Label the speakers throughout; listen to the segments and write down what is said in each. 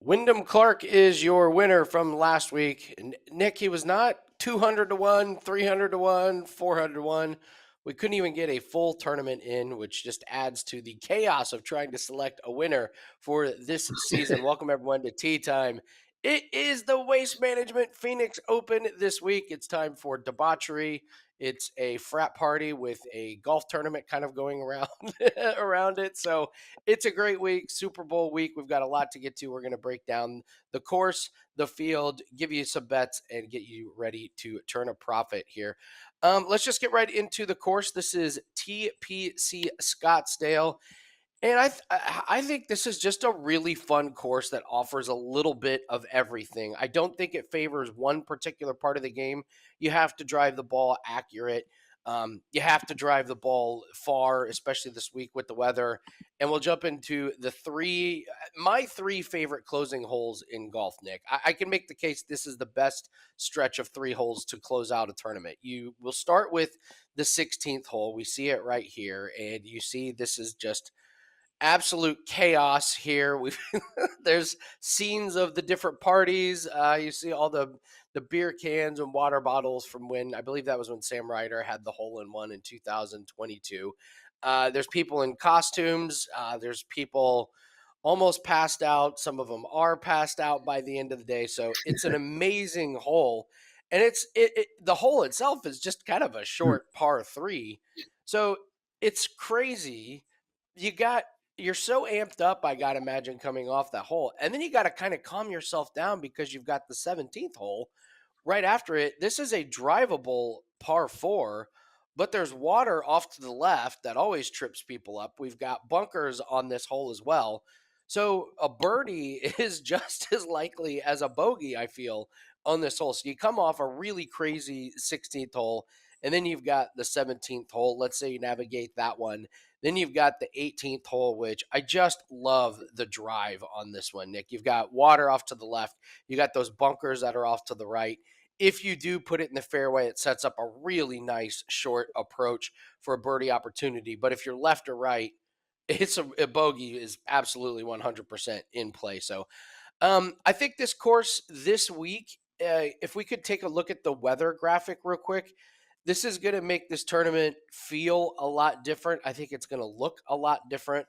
Speaker 1: Wyndham Clark is your winner from last week. Nick, he was not 200 to 1, 300 to 1, 400 to 1. We couldn't even get a full tournament in, which just adds to the chaos of trying to select a winner for this season. Welcome, everyone, to Tea Time. It is the Waste Management Phoenix Open this week. It's time for debauchery. It's a frat party with a golf tournament kind of going around around it. So it's a great week, Super Bowl week. We've got a lot to get to. We're going to break down the course, the field, give you some bets, and get you ready to turn a profit here. Let's just get right into the course. This is TPC Scottsdale. And I think this is just a really fun course that offers a little bit of everything. I don't think it favors one particular part of the game. You have to drive the ball accurate. You have to drive the ball far, especially this week with the weather. And we'll jump into my three favorite closing holes in golf, Nick. I can make the case this is the best stretch of three holes to close out a tournament. You will start with the 16th hole. We see it right here. And you see this is just absolute chaos here. There's scenes of the different parties. You see all the beer cans and water bottles from when I believe that was when Sam Ryder had the hole in one in 2022. There's people in costumes. There's people almost passed out. Some of them are passed out by the end of the day. So it's an amazing hole, and the hole itself is just kind of a short par three. So it's crazy. You got you're so amped up, I got to imagine, coming off that hole. And then you got to kind of calm yourself down because you've got the 17th hole right after it. This is a drivable par four, but there's water off to the left that always trips people up. We've got bunkers on this hole as well. So a birdie is just as likely as a bogey, I feel, on this hole. So you come off a really crazy 16th hole, and then you've got the 17th hole. Let's say you navigate that one. Then you've got the 18th hole, which I just love the drive on this one, Nick. You've got water off to the left. You got those bunkers that are off to the right. If you do put it in the fairway, it sets up a really nice short approach for a birdie opportunity. But if you're left or right, it's a bogey is absolutely 100% in play. So I think this course this week, if we could take a look at the weather graphic real quick, this is going to make this tournament feel a lot different. I think it's going to look a lot different.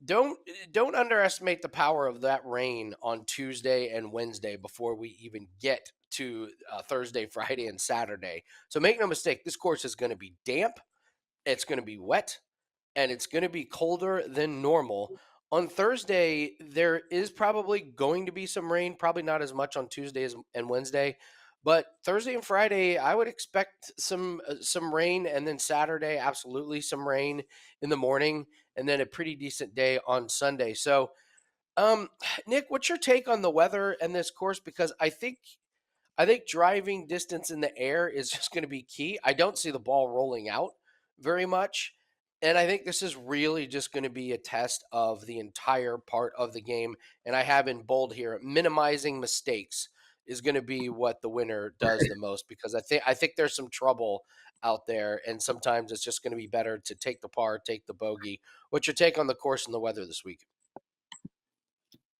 Speaker 1: Don't don't underestimate the power of that rain on Tuesday and Wednesday before we even get to Thursday, Friday, and Saturday. So make no mistake, this course is going to be damp. It's going to be wet, and it's going to be colder than normal. On Thursday, there is probably going to be some rain, probably not as much on Tuesday and Wednesday, but Thursday and Friday, I would expect some rain, and then Saturday, absolutely some rain in the morning, and then a pretty decent day on Sunday. So, um, Nick, what's your take on the weather and this course? Because I think driving distance in the air is just going to be key. I don't see the ball rolling out very much. And I think this is really just going to be a test of the entire part of the game. And I have in bold here, minimizing mistakes is going to be what the winner does the most, because I think there's some trouble out there, and sometimes it's just going to be better to take the par, take the bogey. What's your take on the course and the weather this week?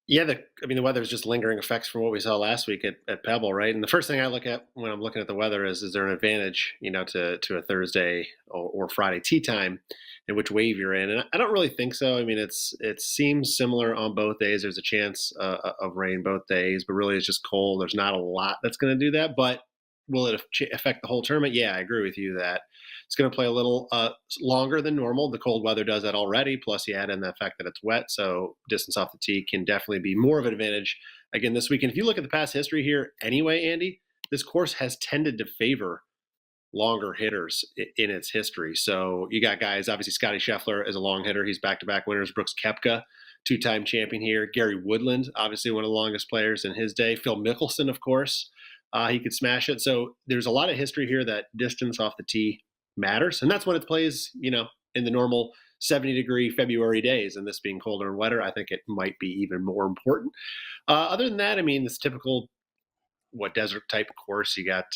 Speaker 2: Yeah, the weather is just lingering effects from what we saw last week at Pebble, right? And the first thing I look at when I'm looking at the weather is there an advantage, to a Thursday or Friday tee time, and which wave you're in? And I don't really think so. I mean, it seems similar on both days. There's a chance of rain both days, but really it's just cold. There's not a lot that's going to do that, but will it affect the whole tournament? Yeah, I agree with you that it's going to play a little longer than normal. The cold weather does that already. Plus, you add in the fact that it's wet, so distance off the tee can definitely be more of an advantage again this weekend. If you look at the past history here, anyway, Andy, this course has tended to favor longer hitters in its history. So you got guys, obviously Scottie Scheffler is a long hitter. He's back-to-back winners. Brooks Koepka, two-time champion here. Gary Woodland, obviously one of the longest players in his day. Phil Mickelson, of course, he could smash it. So there's a lot of history here that distance off the tee matters. And that's when it plays, in the normal 70-degree February days. And this being colder and wetter, I think it might be even more important. Other than that, I mean, this typical desert type course. You got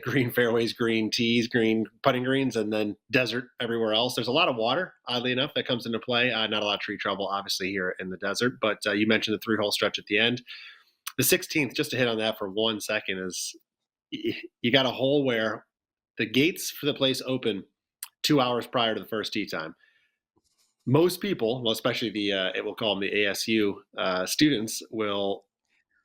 Speaker 2: green fairways, green tees, green putting greens, and then desert everywhere else. There's a lot of water, oddly enough, that comes into play. Not a lot of tree trouble, obviously, here in the desert. But you mentioned the 3-hole stretch at the end. The 16th, just to hit on that for 1 second, is you got a hole where the gates for the place open 2 hours prior to the first tee time. Most people, well, especially we'll call them the ASU students, will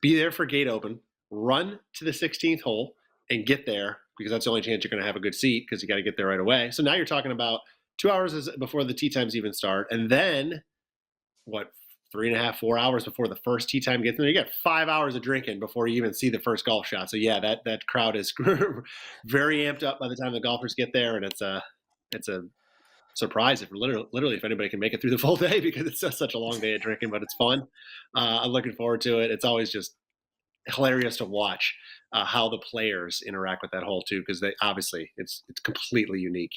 Speaker 2: be there for gate open, run to the 16th hole, and get there because that's the only chance you're going to have a good seat because you got to get there right away. So now you're talking about 2 hours before the tee times even start, and then what? 3.5, 4 hours before the first tee time gets there. You got 5 hours of drinking before you even see the first golf shot. So yeah, that crowd is very amped up by the time the golfers get there, and it's a surprise if literally if anybody can make it through the full day because it's such a long day of drinking, but it's fun. I'm looking forward to it. It's always just hilarious to watch how the players interact with that hole too, because they obviously it's completely unique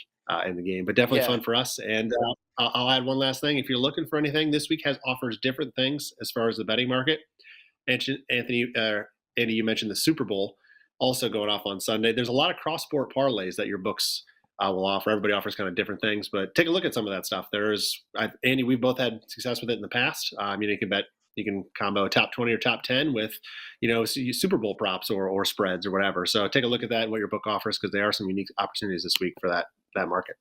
Speaker 2: in the game, but definitely
Speaker 1: Yeah.
Speaker 2: fun for us. And I'll add one last thing: if you're looking for anything, this week offers different things as far as the betting market. Andy, you mentioned the Super Bowl also going off on Sunday. There's a lot of cross-sport parlays that your books will offer. Everybody offers kind of different things, but take a look at some of that stuff. Andy, we've both had success with it in the past. You can combo top 20 or top 10 with, Super Bowl props or spreads or whatever. So take a look at that and what your book offers because there are some unique opportunities this week for that market.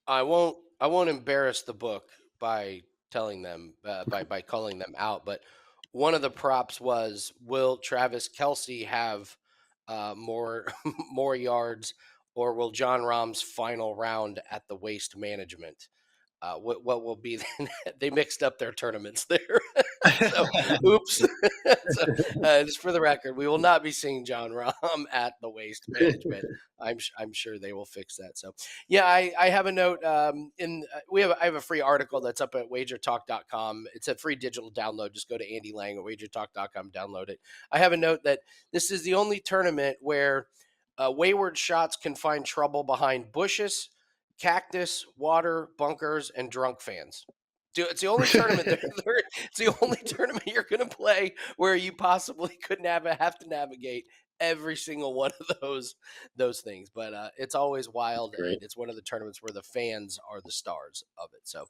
Speaker 1: I won't embarrass the book by telling them by calling them out, but one of the props was, will Travis Kelsey have more more yards, or will Jon Rahm's final round at the Waste Management? What will be they mixed up their tournaments there. So oops. So, just for the record, we will not be seeing Jon Rahm at the Waste Management. I'm sure they will fix that. So yeah, I have a note. I have a free article that's up at wagertalk.com. It's a free digital download. Just go to Andy Lang at wagertalk.com, download it. I have a note that this is the only tournament where wayward shots can find trouble behind bushes, cactus, water, bunkers, and drunk fans. Dude, it's the only tournament it's the only tournament you're going to play where you possibly could have to navigate every single one of those things. But it's always wild,
Speaker 2: Great.
Speaker 1: and it's one of the tournaments where the fans are the stars of it. So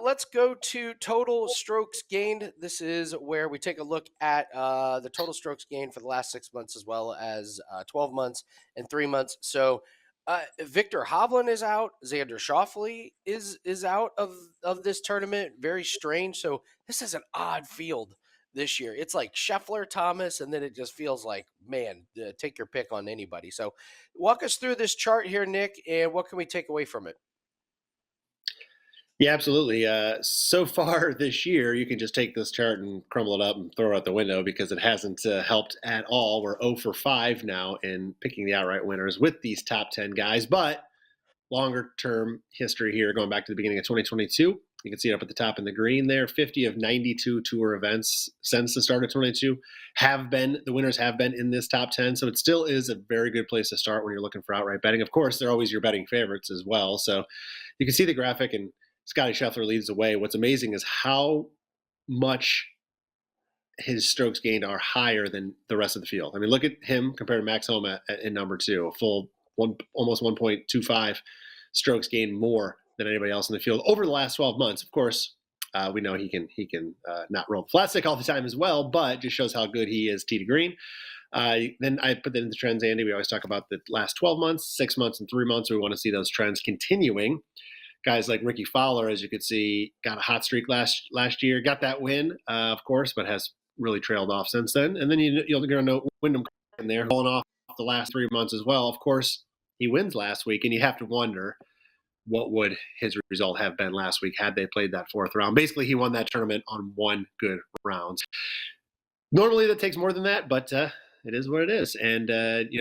Speaker 1: let's go to total strokes gained. This is where we take a look at the total strokes gained for the last 6 months as well as 12 months and 3 months. So Victor Hovland is out. Xander Schauffele is out of this tournament. Very strange. So this is an odd field this year. It's like Scheffler, Thomas, and then it just feels like, man, take your pick on anybody. So walk us through this chart here, Nick, and what can we take away from it?
Speaker 2: Yeah, absolutely. So far this year, you can just take this chart and crumble it up and throw it out the window because it hasn't helped at all. We're 0 for 5 now in picking the outright winners with these top 10 guys. But longer term history here, going back to the beginning of 2022, you can see it up at the top in the green there. 50 of 92 tour events since the start of 22 the winners have been in this top 10. So it still is a very good place to start when you're looking for outright betting. Of course, they're always your betting favorites as well. So you can see the graphic, and Scottie Scheffler leads the way. What's amazing is how much his strokes gained are higher than the rest of the field. I mean, look at him compared to Max Homa in number 2, a full almost 1.25 strokes gained more than anybody else in the field over the last 12 months. Of course, we know he can not roll the flat stick all the time as well, but just shows how good he is tee to green. Then I put that into trends, Andy. We always talk about the last 12 months, 6 months, and 3 months. We want to see those trends continuing. Guys like Ricky Fowler, as you could see, got a hot streak last year, got that win, of course, but has really trailed off since then. And then you're going to know Wyndham in there going off the last 3 months as well. Of course, he wins last week, and you have to wonder what would his result have been last week had they played that 4th round. Basically, he won that tournament on one good round. Normally, that takes more than that, but it is what it is. And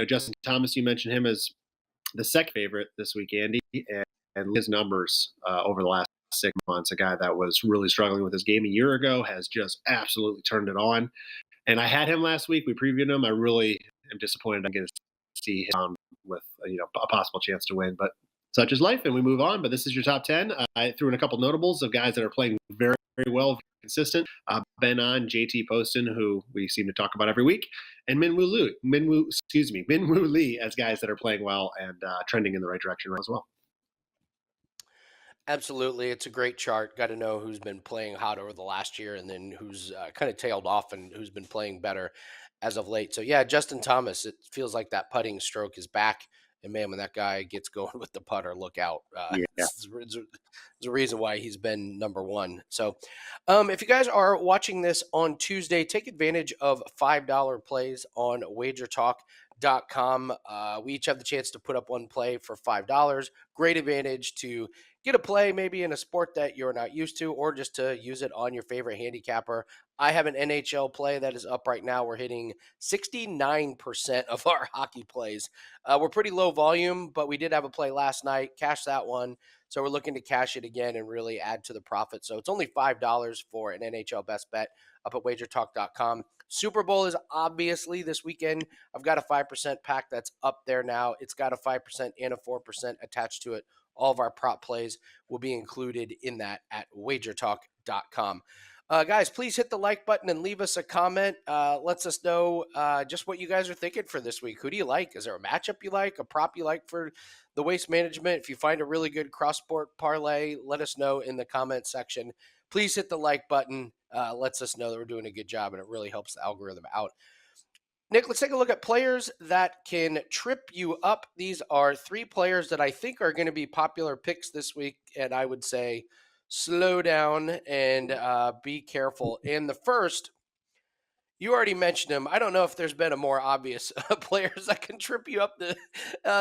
Speaker 2: Justin Thomas, you mentioned him as the second favorite this week, Andy, and his numbers over the last 6 months, a guy that was really struggling with his game a year ago has just absolutely turned it on. And I had him last week. We previewed him. I really am disappointed I'm going to see him with a possible chance to win, but such is life, and we move on. But this is your top 10. I threw in a couple notables of guys that are playing very, very well, consistent. Ben On, JT Poston, who we seem to talk about every week, and Minwoo Lee as guys that are playing well and trending in the right direction as well.
Speaker 1: Absolutely. It's a great chart. Got to know who's been playing hot over the last year and then who's kind of tailed off and who's been playing better as of late. So, yeah, Justin Thomas, it feels like that putting stroke is back. And man, when that guy gets going with the putter, look out.
Speaker 2: Yeah.
Speaker 1: There's a reason why he's been number one. So, if you guys are watching this on Tuesday, take advantage of $5 plays on wagertalk.com. We each have the chance to put up one play for $5. Great advantage to get a play maybe in a sport that you're not used to, or just to use it on your favorite handicapper. I have an NHL play that is up right now. We're hitting 69% of our hockey plays. We're pretty low volume, but we did have a play last night, cashed that one. So we're looking to cash it again and really add to the profit. So it's only $5 for an NHL best bet up at wagertalk.com. Super Bowl is obviously this weekend. I've got a 5% pack that's up there now. It's got a 5% and a 4% attached to it. All of our prop plays will be included in that at wagertalk.com. Guys, please hit the like button and leave us a comment. Lets us know just what you guys are thinking for this week. Who do you like? Is there a matchup you like, a prop you like for the waste management? If you find a really good cross-sport parlay, let us know in the comment section. Please hit the like button. Lets us know that we're doing a good job, and it really helps the algorithm out. Nick, let's take a look at players that can trip you up. These are 3 players that I think are going to be popular picks this week, and I would say slow down and be careful. And the first, you already mentioned him. I don't know if there's been a more obvious players that can trip you up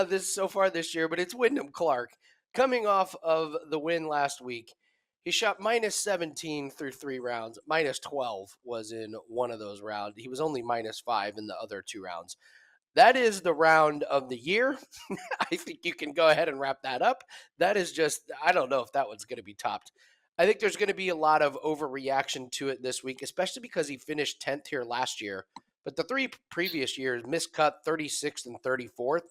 Speaker 1: this so far this year, but it's Wyndham Clark coming off of the win last week. He shot minus 17 through 3 rounds. Minus 12 was in one of those rounds. He was only minus 5 in the other 2 rounds. That is the round of the year. I think you can go ahead and wrap that up. That is just, I don't know if that one's going to be topped. I think there's going to be a lot of overreaction to it this week, especially because he finished 10th here last year. But the 3 previous years, miscut 36th and 34th.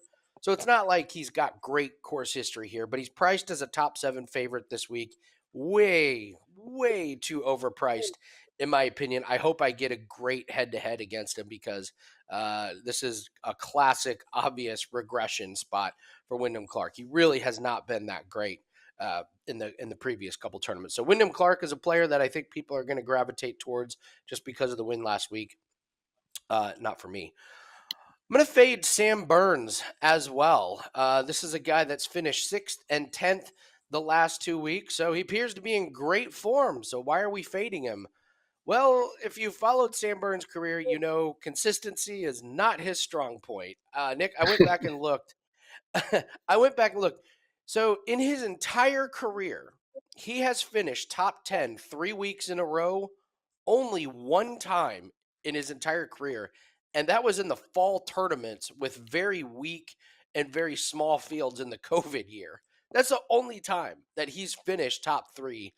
Speaker 1: So it's not like he's got great course history here, but he's priced as a top 7 favorite this week. Way, way too overpriced, in my opinion. I hope I get a great head-to-head against him because this is a classic, obvious regression spot for Wyndham Clark. He really has not been that great in the previous couple tournaments. So Wyndham Clark is a player that I think people are going to gravitate towards just because of the win last week. Not for me. I'm going to fade Sam Burns as well. This is a guy that's finished 6th and 10th the last 2 weeks, so he appears to be in great form. So why are we fading him? Well, if you followed Sam Burns' career, you know consistency is not his strong point. Nick, I went back and looked. So in his entire career, he has finished top 10 3 weeks in a row only one time in his entire career. And that was in the fall tournaments with very weak and very small fields in the COVID year. That's the only time that he's finished top 3,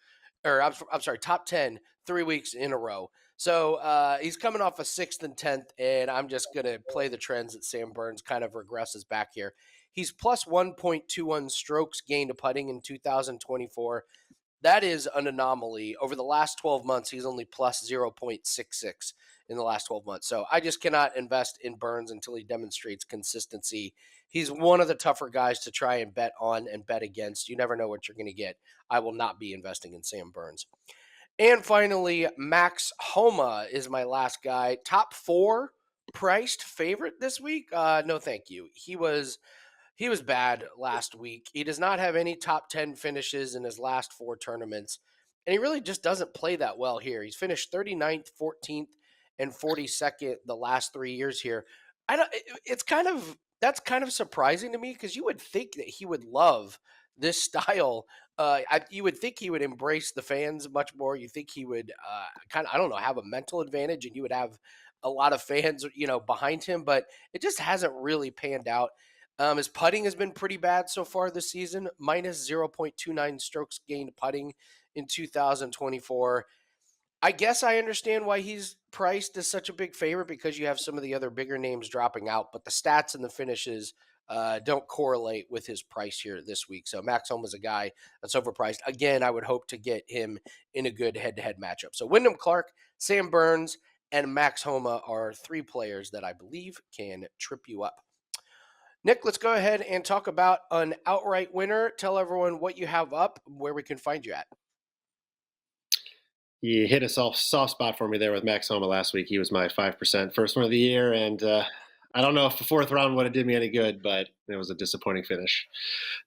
Speaker 1: or I'm sorry, top 10 3 weeks in a row. So he's coming off a 6th and 10th, and I'm just going to play the trends that Sam Burns kind of regresses back here. He's plus 1.21 strokes gained to putting in 2024. That is an anomaly. Over the last 12 months, he's only plus 0.66 in the last 12 months. So I just cannot invest in Burns until he demonstrates consistency. He's one of the tougher guys to try and bet on and bet against. You never know what you're going to get. I will not be investing in Sam Burns. And finally, Max Homa is my last guy. Top 4 priced favorite this week? No, thank you. He was bad last week. He does not have any top 10 finishes in his last 4 tournaments. And he really just doesn't play that well here. He's finished 39th, 14th, and 42nd the last 3 years here. That's kind of surprising to me because you would think that he would love this style. You would think he would embrace the fans much more. You think he would I don't know, have a mental advantage, and you would have a lot of fans, behind him, but it just hasn't really panned out. His putting has been pretty bad so far this season, minus 0.29 strokes gained putting in 2024. I guess I understand why he's priced as such a big favorite because you have some of the other bigger names dropping out, but the stats and the finishes don't correlate with his price here this week. So Max Homa is a guy that's overpriced. Again, I would hope to get him in a good head-to-head matchup. So Wyndham Clark, Sam Burns, and Max Homa are three players that I believe can trip you up. Nick, let's go ahead and talk about an outright winner. Tell everyone what you have up, where we can find you at.
Speaker 2: You hit a soft spot for me there with Max Homa last week. He was my 5% first one of the year, and I don't know if the fourth round would have did me any good, but it was a disappointing finish.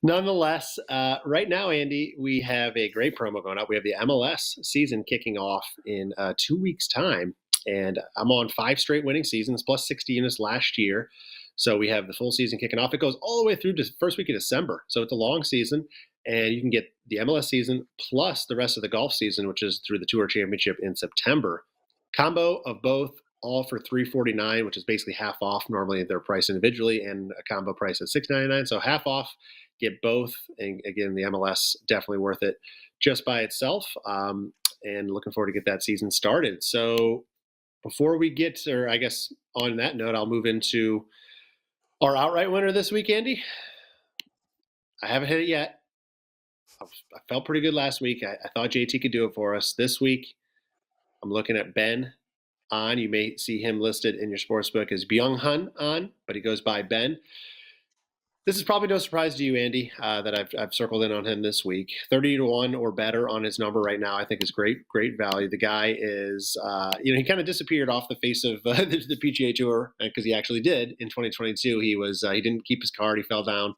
Speaker 2: Nonetheless, right now, Andy, we have a great promo going up. We have the MLS season kicking off in 2 weeks' time, and I'm on 5 straight winning seasons, plus 60 units last year. So we have the full season kicking off. It goes all the way through to first week of December. So it's a long season, and you can get the MLS season plus the rest of the golf season, which is through the Tour Championship in September. Combo of both, all for $349, which is basically half off. Normally they're priced individually, and a combo price is $699. So half off, get both. And again, the MLS definitely worth it just by itself. And looking forward to get that season started. So before we get, or I guess on that note, I'll move into our outright winner this week, Andy. I haven't hit it yet. I felt pretty good last week. I thought JT could do it for us. This week, I'm looking at Ben On. You may see him listed in your sportsbook as Byung Hun On, but he goes by Ben. This is probably no surprise to you, Andy, that I've circled in on him this week. 30-1 or better on his number right now, I think is great value. The guy is, he kind of disappeared off the face of the PGA Tour because he actually did in 2022. He didn't keep his card. He fell down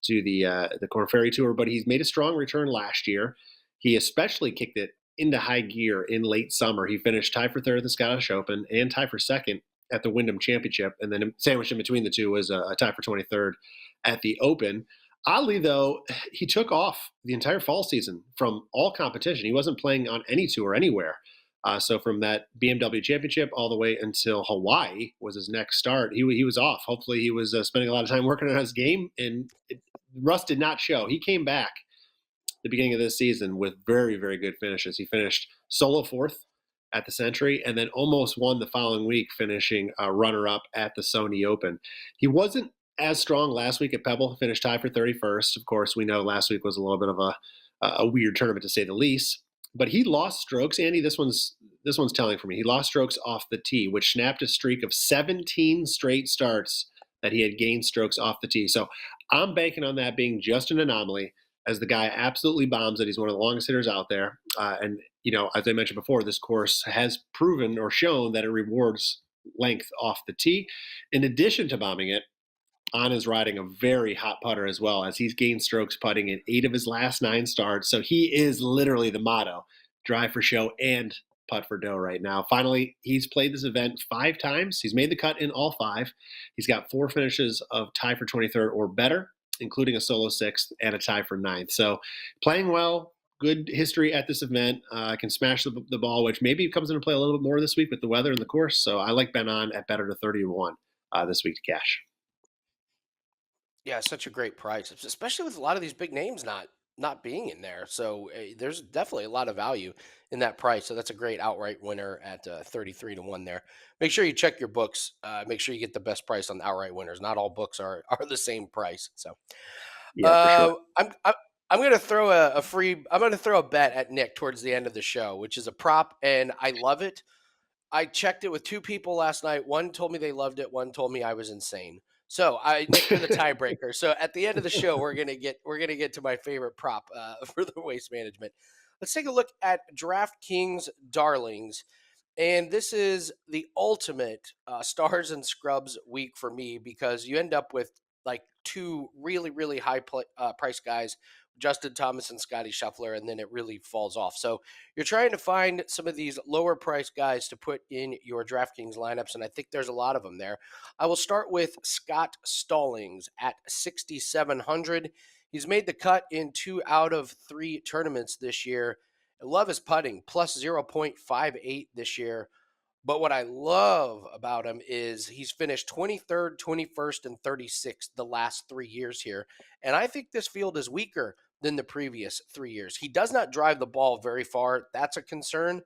Speaker 2: to the Korn Ferry Tour, but he's made a strong return last year. He especially kicked it into high gear in late summer. He finished tied for third at the Scottish Open and tied for second at the Wyndham Championship, and then sandwiched in between the two was a tie for 23rd at the Open. Oddly, though, he took off the entire fall season from all competition. He wasn't playing on any tour anywhere. So from that BMW Championship all the way until Hawaii was his next start, he was off. Hopefully he was spending a lot of time working on his game, and rust did not show. He came back the beginning of this season with very, very good finishes. He finished solo fourth at the Century and then almost won the following week, finishing runner-up at the Sony Open. He wasn't as strong last week at Pebble, finished tied for 31st. Of course, we know last week was a little bit of a weird tournament to say the least. But he lost strokes, Andy. This one's telling for me. He lost strokes off the tee, which snapped a streak of 17 straight starts that he had gained strokes off the tee. So I'm banking on that being just an anomaly, as the guy absolutely bombs it. He's one of the longest hitters out there. And, as I mentioned before, this course has proven or shown that it rewards length off the tee. In addition to bombing it, On is riding a very hot putter as well, as he's gained strokes putting in 8 of his last 9 starts. So he is literally the motto: drive for show and putt for dough right now. Finally, he's played this event 5 times. He's made the cut in all 5. He's got 4 finishes of tie for 23rd or better, including a solo 6th and a tie for 9th. So playing well, good history at this event. Can smash the ball, which maybe comes into play a little bit more this week with the weather and the course. So I like Ben On at better to 30-1 this week to cash.
Speaker 1: Yeah, such a great price, especially with a lot of these big names not being in there. So there's definitely a lot of value in that price. So that's a great outright winner at 33-1 there. Make sure you check your books. Make sure you get the best price on the outright winners. Not all books are the same price. So
Speaker 2: Yeah, for sure.
Speaker 1: I'm going to throw I'm going to throw a bet at Nick towards the end of the show, which is a prop, and I love it. I checked it with 2 people last night. One told me they loved it. One told me I was insane. So Nick, you're the tiebreaker. So at the end of the show, we're gonna get to my favorite prop for the waste management. Let's take a look at Draftkings Darlings, and this is the ultimate stars and scrubs week for me, because you end up with like 2 really high price guys, Justin Thomas and Scottie Scheffler, and then it really falls off. So you're trying to find some of these lower price guys to put in your DraftKings lineups, and I think there's a lot of them there. I will start with Scott Stallings at 6,700. He's made the cut in 2 out of 3 tournaments this year. I love his putting, plus 0.58 this year. But what I love about him is he's finished 23rd, 21st, and 36th the last 3 years here. And I think this field is weaker than the previous 3 years. He does not drive the ball very far. That's a concern.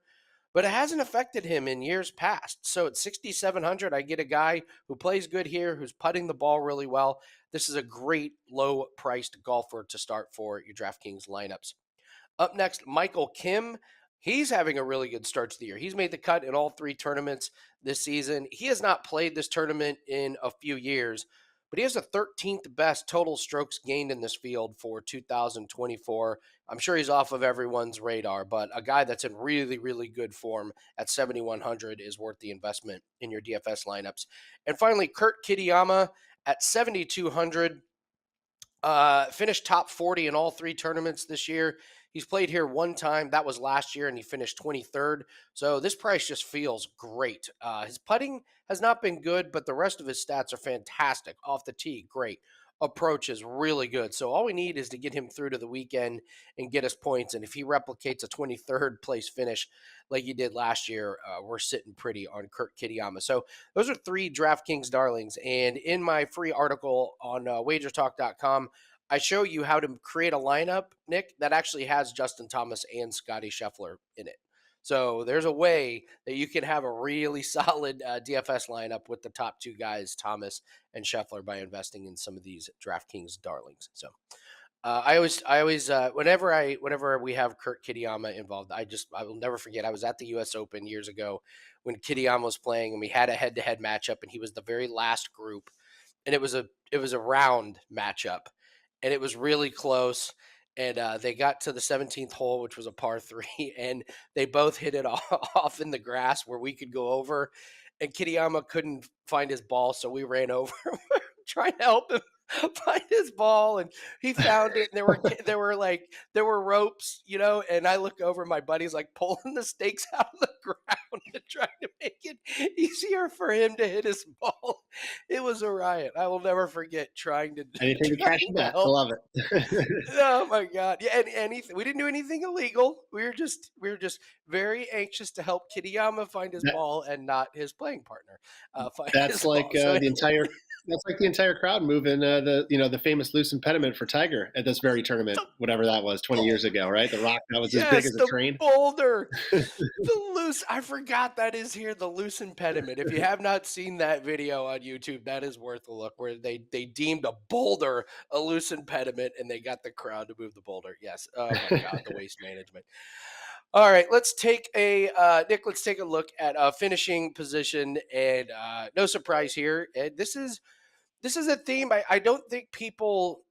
Speaker 1: but it hasn't affected him in years past. So at 6,700, I get a guy who plays good here, who's putting the ball really well. This is a great low priced golfer to start for your DraftKings lineups. Up next, Michael Kim. He's having a really good start to the year. He's made the cut in all three tournaments this season. He has not played this tournament in a few years, but he has the 13th best total strokes gained in this field for 2024. I'm sure he's off of everyone's radar, but a guy that's in really, really good form at 7,100 is worth the investment in your DFS lineups. And finally, Kurt Kitayama at 7,200. Finished top 40 in all three tournaments this year. He's played here one time. That was last year, and he finished 23rd. So this price just feels great. His putting has not been good, but the rest of his stats are fantastic. Off the tee, great. Approach is really good. So all we need is to get him through to the weekend and get us points. And if he replicates a 23rd place finish like he did last year, we're sitting pretty on Kurt Kitayama. So those are three DraftKings darlings. And in my free article on wagertalk.com, I show you how to create a lineup, Nick, that actually has Justin Thomas and Scottie Scheffler in it. So there's a way that you can have a really solid DFS lineup with the top two guys, Thomas and Scheffler, by investing in some of these DraftKings darlings. So I always, whenever we have Kurt Kitayama involved, I will never forget. I was at the U.S. Open years ago when Kitayama was playing, and we had a head-to-head matchup, and he was the very last group, and it was a round matchup, and it was really close. And they got to the 17th hole, which was a par three, and they both hit it off in the grass where we could go over. And Kitayama couldn't find his ball, so we ran over trying to help him find his ball, and he found it. And there were ropes, and I look over, my buddy's like pulling the stakes out of the ground and trying to make it easier for him to hit his ball. It was a riot. I will never forget trying to
Speaker 2: Anything to cash
Speaker 1: trying to
Speaker 2: that. I
Speaker 1: help.
Speaker 2: love it.
Speaker 1: Oh my God. Yeah, and anything, we didn't do anything illegal. We were just very anxious to help Kitayama find his
Speaker 2: that,
Speaker 1: ball and not his playing partner find
Speaker 2: that's
Speaker 1: his
Speaker 2: like
Speaker 1: ball. So
Speaker 2: the entire crowd moving the famous loose impediment for Tiger at this very tournament,
Speaker 1: the
Speaker 2: whatever that was 20 years ago, right? The rock that was as big
Speaker 1: yes,
Speaker 2: as a
Speaker 1: the
Speaker 2: train.
Speaker 1: boulder. I forgot that is here, the loose impediment. If you have not seen that video on YouTube, that is worth a look, where they deemed a boulder a loose impediment and they got the crowd to move the boulder. Yes. Oh my God, the waste management. All right, let's take a Nick. Let's take a look at finishing position, and no surprise here. This is a theme. I don't think people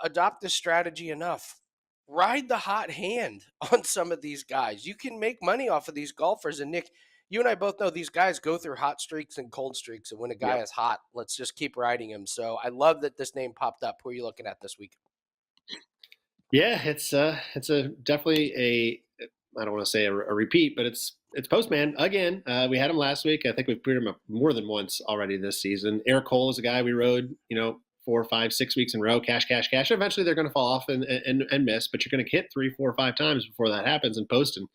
Speaker 1: adopt this strategy enough. Ride the hot hand on some of these guys. You can make money off of these golfers. And Nick, you and I both know these guys go through hot streaks and cold streaks. And when a guy
Speaker 2: Yep.
Speaker 1: is hot, let's just keep riding him. So I love that this name popped up. Who are you looking at this week?
Speaker 2: Yeah, it's a definitely a I don't want to say a repeat, but it's Postman again. We had him last week. I think we've put him up more than once already this season. Eric Cole is a guy we rode, 4, 5, 6 weeks in a row, cash, cash, cash. Eventually they're going to fall off and miss, but you're going to hit 3, 4, 5 times before that happens. And Poston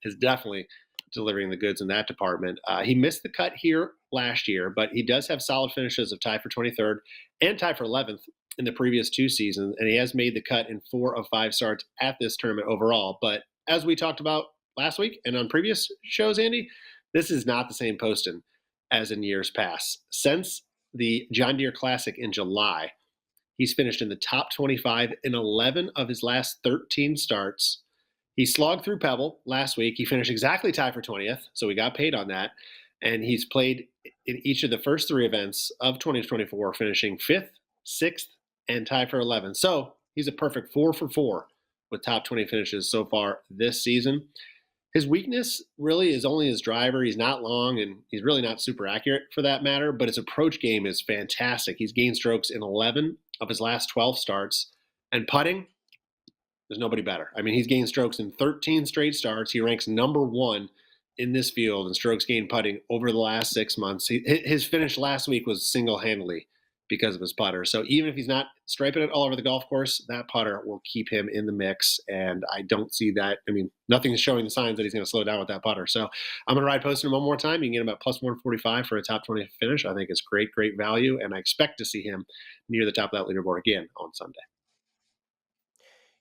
Speaker 2: is definitely delivering the goods in that department. He missed the cut here last year, but he does have solid finishes of tie for 23rd and tie for 11th in the previous 2 seasons, and he has made the cut in 4 of 5 starts at this tournament overall. But as we talked about last week and on previous shows, Andy, this is not the same Poston as in years past. Since the John Deere Classic in July, he's finished in the top 25 in 11 of his last 13 starts. He slogged through Pebble last week. He finished exactly tied for 20th, so we got paid on that. And he's played in each of the first 3 events of 2024, finishing 5th, 6th, and tied for 11th. So he's a perfect 4 for 4 with top 20 finishes so far this season. His weakness really is only his driver. He's not long, and he's really not super accurate for that matter, but his approach game is fantastic. He's gained strokes in 11 of his last 12 starts. And putting, there's nobody better. I mean, he's gained strokes in 13 straight starts. He ranks number 1 in this field in strokes gained putting over the last 6 months. His finish last week was single-handedly because of his putter. So even if he's not striping it all over the golf course, that putter will keep him in the mix. And I don't see that. I mean, nothing's showing the signs that he's going to slow down with that putter. So I'm going to ride Poston one more time. You can get him at plus 145 for a top 20 finish. I think it's great, great value. And I expect to see him near the top of that leaderboard again on Sunday.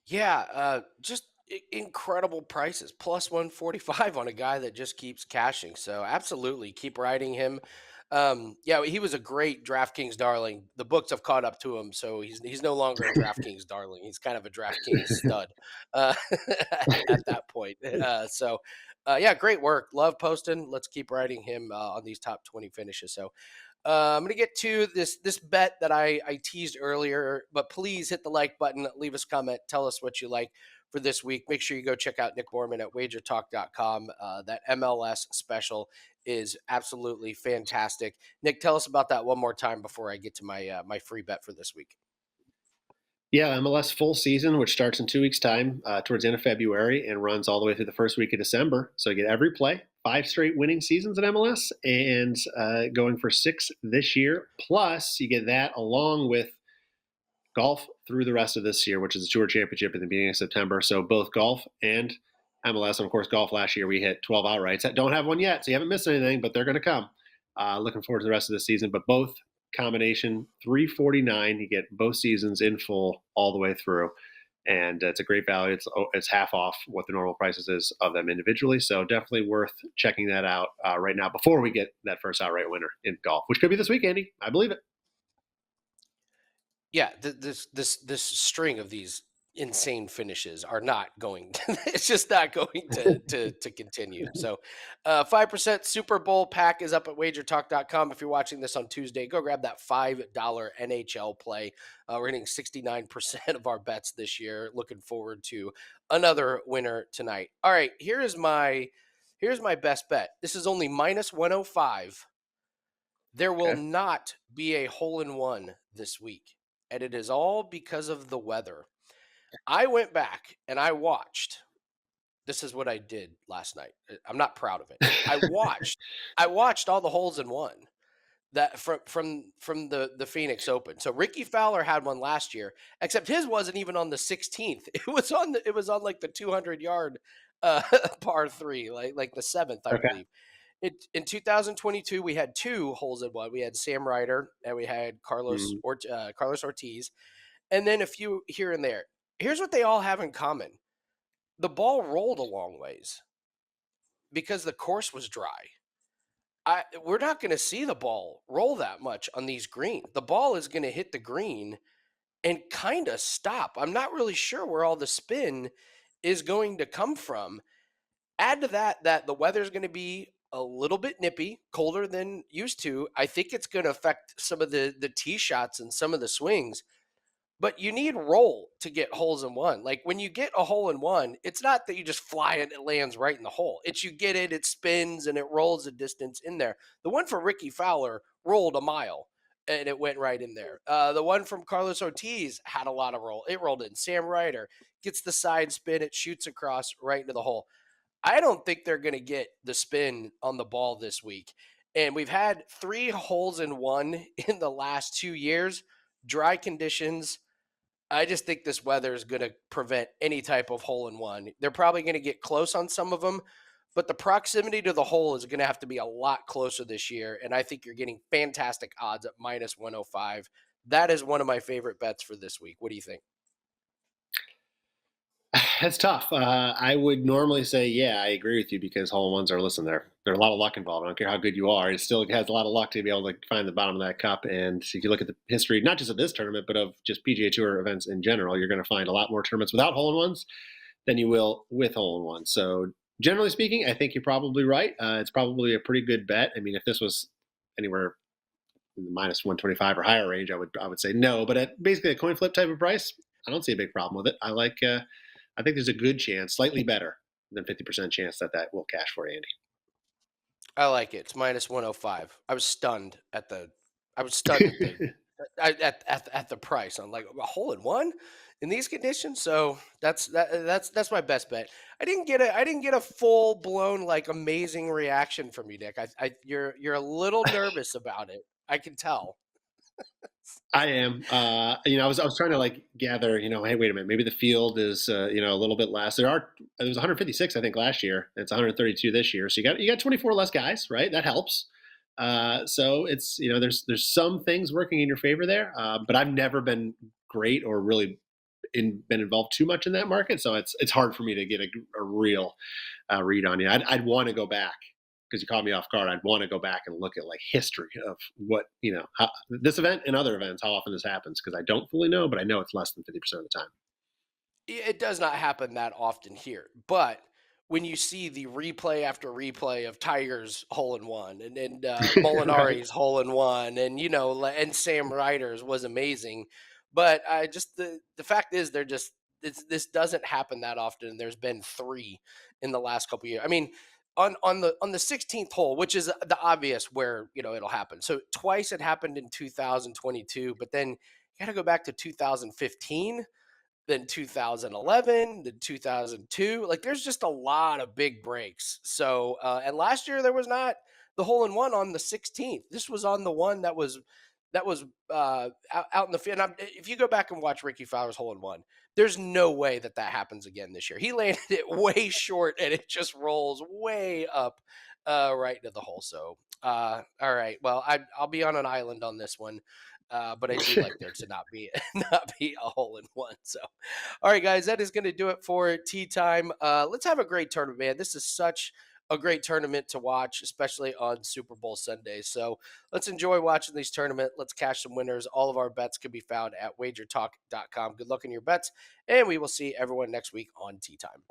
Speaker 1: Yeah, just incredible prices, plus 145 on a guy that just keeps cashing. So absolutely keep riding him. Yeah, he was a great DraftKings darling. The books have caught up to him, so he's no longer a DraftKings darling. He's kind of a DraftKings stud uh, at that point. Yeah, great work. Love posting. Let's keep riding him on these top 20 finishes. So I'm going to get to this bet that I teased earlier, but please hit the like button, leave us a comment, tell us what you like for this week. Make sure you go check out Nick Mormon at wagertalk.com. That MLS special is absolutely fantastic. Nick, tell us about that one more time before I get to my free bet for this week.
Speaker 2: Yeah, MLS full season, which starts in 2 weeks' time, towards the end of February, and runs all the way through the first week of December. So you get every play, 5 straight winning seasons at MLS, and going for 6 this year. Plus, you get that along with golf through the rest of this year, which is the Tour Championship at the beginning of September. So both golf and MLS, and of course, golf last year we hit 12 outrights. Don't have one yet, so you haven't missed anything, but they're going to come. Looking forward to the rest of the season, but both combination 349. You get both seasons in full all the way through, and it's a great value. It's half off what the normal prices is of them individually. So definitely worth checking that out right now before we get that first outright winner in golf, which could be this week, Andy. I believe it.
Speaker 1: Yeah, this string of these insane finishes are not going to, it's just not going to continue. So 5% Super Bowl pack is up at wagertalk.com. If you're watching this on Tuesday, go grab that $5 NHL play. We're hitting 69% of our bets this year. Looking forward to another winner tonight. All right, here's my best bet. This is only minus 105. There will
Speaker 2: Okay.
Speaker 1: not be a hole in one this week, and it is all because of the weather. I went back and I watched. This is what I did last night. I'm not proud of it. I watched all the holes in one that from the Phoenix Open. So Ricky Fowler had one last year, except his wasn't even on the 16th. It was on like the 200-yard par 3, like the 7th, I
Speaker 2: Okay.
Speaker 1: believe. In 2022, we had 2 holes in one. We had Sam Ryder and we had
Speaker 2: Mm,
Speaker 1: Carlos Ortiz, and then a few here and there. Here's what they all have in common: the ball rolled a long ways because the course was dry. We're not going to see the ball roll that much on these greens. The ball is going to hit the green and kind of stop. I'm not really sure where all the spin is going to come from. Add to that the weather's going to be a little bit nippy, colder than used to. I think it's going to affect some of the tee shots and some of the swings. But you need roll to get holes in one. Like when you get a hole in one, it's not that you just fly it and it lands right in the hole. It's you get it, it spins, and it rolls a distance in there. The one for Ricky Fowler rolled a mile and it went right in there. The one from Carlos Ortiz had a lot of roll. It rolled in. Sam Ryder gets the side spin, it shoots across right into the hole. I don't think they're going to get the spin on the ball this week. And we've had 3 holes in one in the last 2 years. Dry conditions. I just think this weather is going to prevent any type of hole in one. They're probably going to get close on some of them, but the proximity to the hole is going to have to be a lot closer this year. And I think you're getting fantastic odds at minus 105. That is one of my favorite bets for this week. What do you think?
Speaker 2: It's tough. I would normally say, yeah, I agree with you because hole in ones are, listen, there's a lot of luck involved. I don't care how good you are. It still has a lot of luck to be able to find the bottom of that cup. And if you look at the history, not just of this tournament, but of just PGA Tour events in general, you're going to find a lot more tournaments without hole in ones than you will with hole in ones. So generally speaking, I think you're probably right. It's probably a pretty good bet. I mean, if this was anywhere in the minus 125 or higher range, I would say no. But at basically a coin flip type of price, I don't see a big problem with it. I think there's a good chance, slightly better than 50% chance that will cash for you, Andy.
Speaker 1: I like it. It's minus 105. I was stunned at the at the price. I'm like, a hole in one in these conditions. So that's my best bet. I didn't get a full blown like amazing reaction from you, Nick. You're a little nervous about it. I can tell.
Speaker 2: I am. I was trying to like gather. Hey, wait a minute. Maybe the field is a little bit less. There was 156 I think last year. It's 132 this year. So you got 24 less guys, right? That helps. So it's there's some things working in your favor there. But I've never been great or really been involved too much in that market, so it's hard for me to get a real read on you. I'd want to go back because you caught me off guard. I'd want to go back and look at like history of what how, this event and other events, how often this happens, because I don't fully know, but I know it's less than 50% of the time.
Speaker 1: It does not happen that often here, but when you see the replay after replay of Tiger's hole in one and
Speaker 2: Right.
Speaker 1: Molinari's hole in one, and and Sam Ryder's was amazing, but I just the fact is this doesn't happen that often. There's been three in the last couple years. I mean, on the 16th hole, which is the obvious where it'll happen. So twice it happened in 2022, but then you got to go back to 2015, then 2011, then 2002. Like there's just a lot of big breaks. So, and last year there was not the hole in one on the 16th. This was on the one that was out in the field. If you go back and watch Ricky Fowler's hole in one, there's no way that happens again this year. He landed it way short and it just rolls way up right into the hole. So, all right. Well, I'll be on an island on this one. But I do like there to not be not be a hole in one. So, all right, guys, that is going to do it for tea time. Let's have a great tournament, man. This is such a great tournament to watch, especially on Super Bowl Sunday. So let's enjoy watching these tournament. Let's cash some winners. All of our bets can be found at wagertalk.com. Good luck in your bets, and we will see everyone next week on Tea Time.